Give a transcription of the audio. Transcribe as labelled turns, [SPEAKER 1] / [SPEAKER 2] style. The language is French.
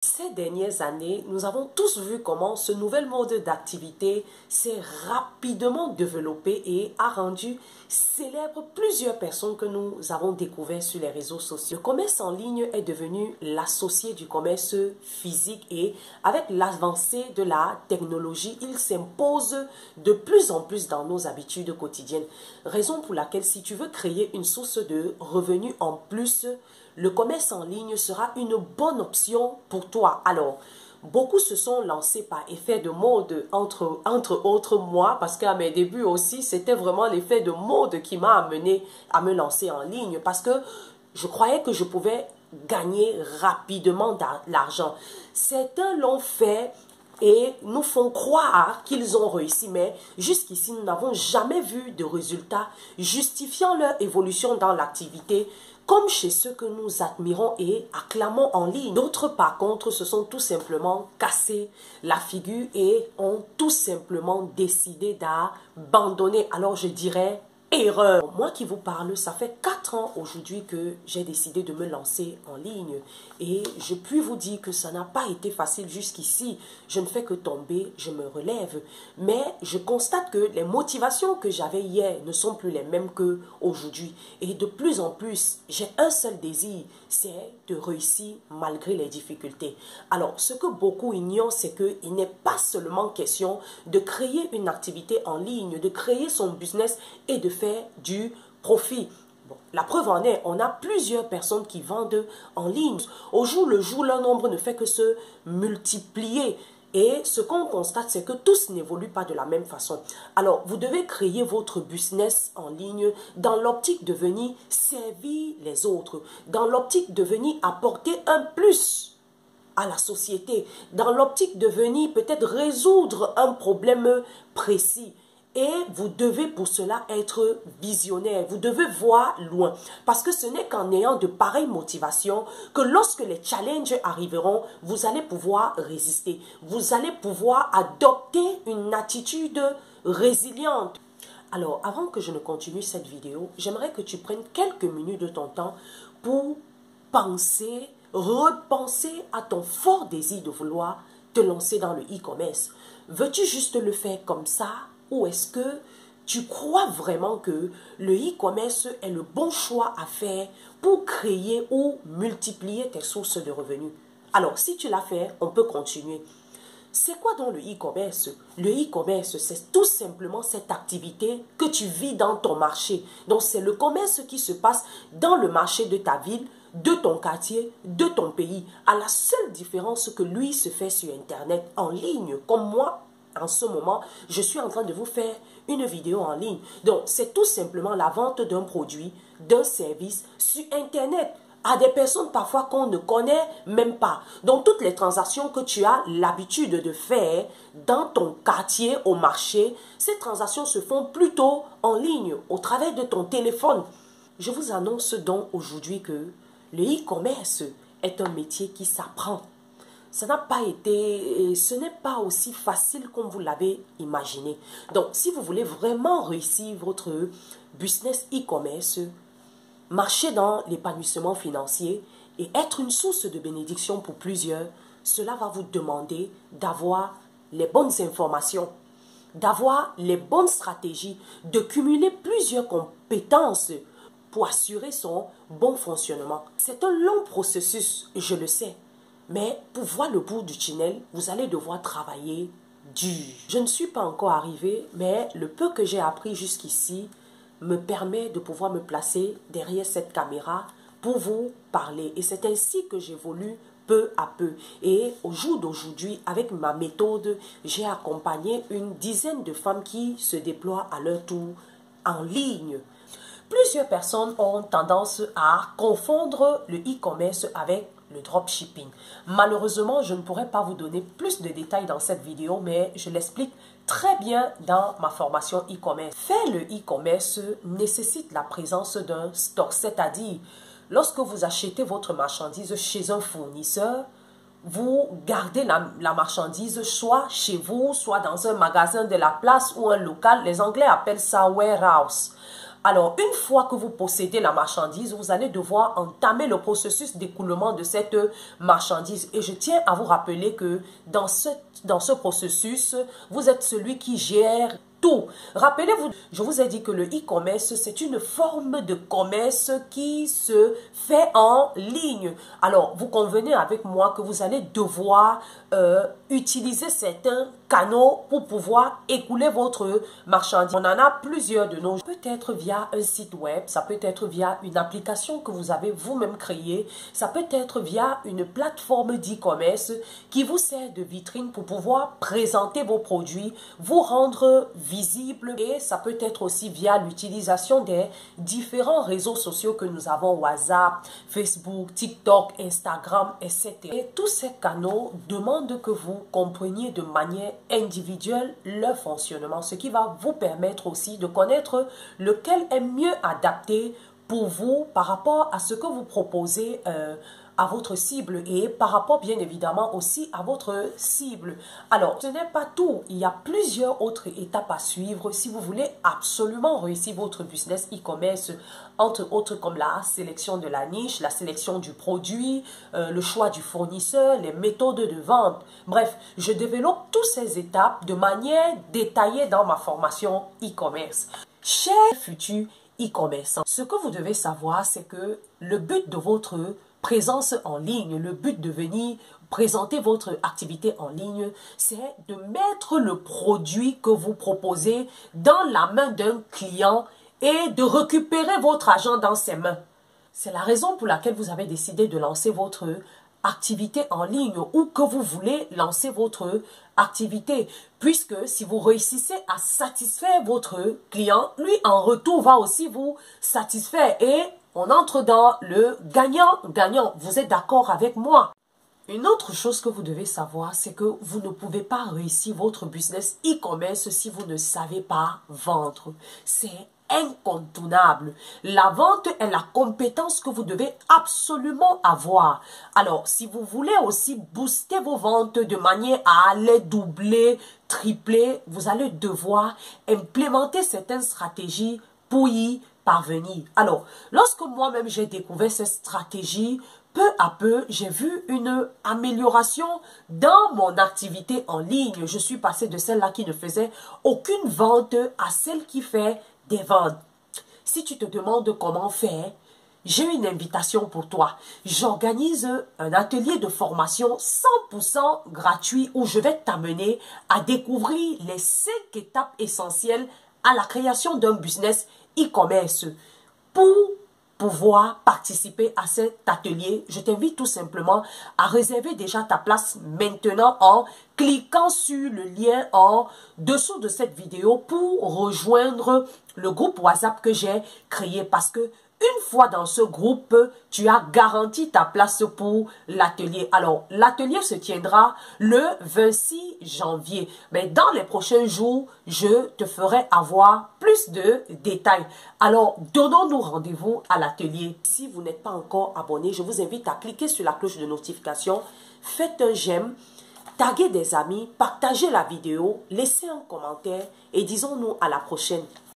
[SPEAKER 1] Ces dernières années, nous avons tous vu comment ce nouvel mode d'activité s'est rapidement développé et a rendu célèbre plusieurs personnes que nous avons découvertes sur les réseaux sociaux. Le commerce en ligne est devenu l'associé du commerce physique et avec l'avancée de la technologie, il s'impose de plus en plus dans nos habitudes quotidiennes. Raison pour laquelle si tu veux créer une source de revenus en plus, le commerce en ligne sera une bonne option pour toi. Alors, beaucoup se sont lancés par effet de mode, entre autres moi, parce qu'à mes débuts aussi, c'était vraiment l'effet de mode qui m'a amené à me lancer en ligne, parce que je croyais que je pouvais gagner rapidement de l'argent. Certains l'ont fait et nous font croire qu'ils ont réussi, mais jusqu'ici, nous n'avons jamais vu de résultats justifiant leur évolution dans l'activité, comme chez ceux que nous admirons et acclamons en ligne. D'autres, par contre, se sont tout simplement cassés la figure et ont tout simplement décidé d'abandonner. Alors, je dirais erreur. Moi qui vous parle, ça fait 4 ans aujourd'hui que j'ai décidé de me lancer en ligne et je puis vous dire que ça n'a pas été facile jusqu'ici. Je ne fais que tomber, je me relève. Mais je constate que les motivations que j'avais hier ne sont plus les mêmes qu'aujourd'hui. Et de plus en plus, j'ai un seul désir, c'est de réussir malgré les difficultés. Alors, ce que beaucoup ignorent, c'est qu'il n'est pas seulement question de créer une activité en ligne, de créer son business et de faire du profit. Bon, la preuve en est, on a plusieurs personnes qui vendent en ligne. Au jour le jour, leur nombre ne fait que se multiplier. Et ce qu'on constate, c'est que tous n'évoluent pas de la même façon. Alors, vous devez créer votre business en ligne dans l'optique de venir servir les autres, dans l'optique de venir apporter un plus à la société, dans l'optique de venir peut-être résoudre un problème précis. Et vous devez pour cela être visionnaire, vous devez voir loin. Parce que ce n'est qu'en ayant de pareilles motivations que lorsque les challenges arriveront, vous allez pouvoir résister. Vous allez pouvoir adopter une attitude résiliente. Alors, avant que je ne continue cette vidéo, j'aimerais que tu prennes quelques minutes de ton temps pour penser, repenser à ton fort désir de vouloir te lancer dans le e-commerce. Veux-tu juste le faire comme ça? Ou est-ce que tu crois vraiment que le e-commerce est le bon choix à faire pour créer ou multiplier tes sources de revenus? Alors, si tu l'as fait, on peut continuer. C'est quoi donc le e-commerce? Le e-commerce, c'est tout simplement cette activité que tu vis dans ton marché. Donc, c'est le commerce qui se passe dans le marché de ta ville, de ton quartier, de ton pays. À la seule différence que lui se fait sur Internet, en ligne, comme moi. En ce moment, je suis en train de vous faire une vidéo en ligne. Donc, c'est tout simplement la vente d'un produit, d'un service sur Internet à des personnes parfois qu'on ne connaît même pas. Donc, toutes les transactions que tu as l'habitude de faire dans ton quartier, au marché, ces transactions se font plutôt en ligne, au travers de ton téléphone. Je vous annonce donc aujourd'hui que le e-commerce est un métier qui s'apprend. Ça n'a pas été, ce n'est pas aussi facile comme vous l'avez imaginé. Donc, si vous voulez vraiment réussir votre business e-commerce, marcher dans l'épanouissement financier et être une source de bénédiction pour plusieurs, cela va vous demander d'avoir les bonnes informations, d'avoir les bonnes stratégies, de cumuler plusieurs compétences pour assurer son bon fonctionnement. C'est un long processus, je le sais. Mais pour voir le bout du tunnel, vous allez devoir travailler dur. Je ne suis pas encore arrivée, mais le peu que j'ai appris jusqu'ici me permet de pouvoir me placer derrière cette caméra pour vous parler. Et c'est ainsi que j'évolue peu à peu. Et au jour d'aujourd'hui, avec ma méthode, j'ai accompagné une dizaine de femmes qui se déploient à leur tour en ligne. Plusieurs personnes ont tendance à confondre le e-commerce avec le dropshipping. Malheureusement, je ne pourrais pas vous donner plus de détails dans cette vidéo, mais je l'explique très bien dans ma formation e-commerce. Faire le e-commerce nécessite la présence d'un stock, c'est-à-dire lorsque vous achetez votre marchandise chez un fournisseur, vous gardez la marchandise soit chez vous, soit dans un magasin de la place ou un local. Les Anglais appellent ça warehouse. Alors, une fois que vous possédez la marchandise, vous allez devoir entamer le processus d'écoulement de cette marchandise. Et je tiens à vous rappeler que dans ce processus, vous êtes celui qui gère tout. Rappelez-vous, je vous ai dit que le e-commerce, c'est une forme de commerce qui se fait en ligne. Alors, vous convenez avec moi que vous allez devoir utiliser certains canaux pour pouvoir écouler votre marchandise. On en a plusieurs de nos. Peut-être via un site web, ça peut être via une application que vous avez vous-même créée, ça peut être via une plateforme d'e-commerce qui vous sert de vitrine pour pouvoir présenter vos produits, vous rendre visible, et ça peut être aussi via l'utilisation des différents réseaux sociaux que nous avons, WhatsApp, Facebook, TikTok, Instagram, etc. Et tous ces canaux demandent que vous compreniez de manière individuelle leur fonctionnement, ce qui va vous permettre aussi de connaître lequel est mieux adapté pour vous par rapport à ce que vous proposez à votre cible et par rapport bien évidemment aussi à votre cible. Alors, ce n'est pas tout. Il y a plusieurs autres étapes à suivre si vous voulez absolument réussir votre business e-commerce, entre autres comme la sélection de la niche, la sélection du produit, le choix du fournisseur, les méthodes de vente. Bref, je développe toutes ces étapes de manière détaillée dans ma formation e-commerce. Cher futur e-commerçant, ce que vous devez savoir, c'est que le but de votre présence en ligne, le but de venir présenter votre activité en ligne, c'est de mettre le produit que vous proposez dans la main d'un client et de récupérer votre argent dans ses mains. C'est la raison pour laquelle vous avez décidé de lancer votre activité en ligne ou que vous voulez lancer votre activité, puisque si vous réussissez à satisfaire votre client, lui en retour va aussi vous satisfaire et on entre dans le gagnant-gagnant. Vous êtes d'accord avec moi? Une autre chose que vous devez savoir, c'est que vous ne pouvez pas réussir votre business e-commerce si vous ne savez pas vendre. C'est incontournable. La vente est la compétence que vous devez absolument avoir. Alors, si vous voulez aussi booster vos ventes de manière à les doubler, tripler, vous allez devoir implémenter certaines stratégies pour y parvenir. Alors, lorsque moi-même j'ai découvert cette stratégie, peu à peu, j'ai vu une amélioration dans mon activité en ligne. Je suis passée de celle-là qui ne faisait aucune vente à celle qui fait des ventes. Si tu te demandes comment faire, j'ai une invitation pour toi. J'organise un atelier de formation 100% gratuit où je vais t'amener à découvrir les 5 étapes essentielles à la création d'un business e-commerce. Pour pouvoir participer à cet atelier, je t'invite tout simplement à réserver déjà ta place maintenant en cliquant sur le lien en dessous de cette vidéo pour rejoindre le groupe WhatsApp que j'ai créé, parce que une fois dans ce groupe, tu as garanti ta place pour l'atelier. Alors, l'atelier se tiendra le 26 janvier. Mais dans les prochains jours, je te ferai avoir plus de détails. Alors, donnons-nous rendez-vous à l'atelier. Si vous n'êtes pas encore abonné, je vous invite à cliquer sur la cloche de notification. Faites un j'aime, taguez des amis, partagez la vidéo, laissez un commentaire et disons-nous à la prochaine.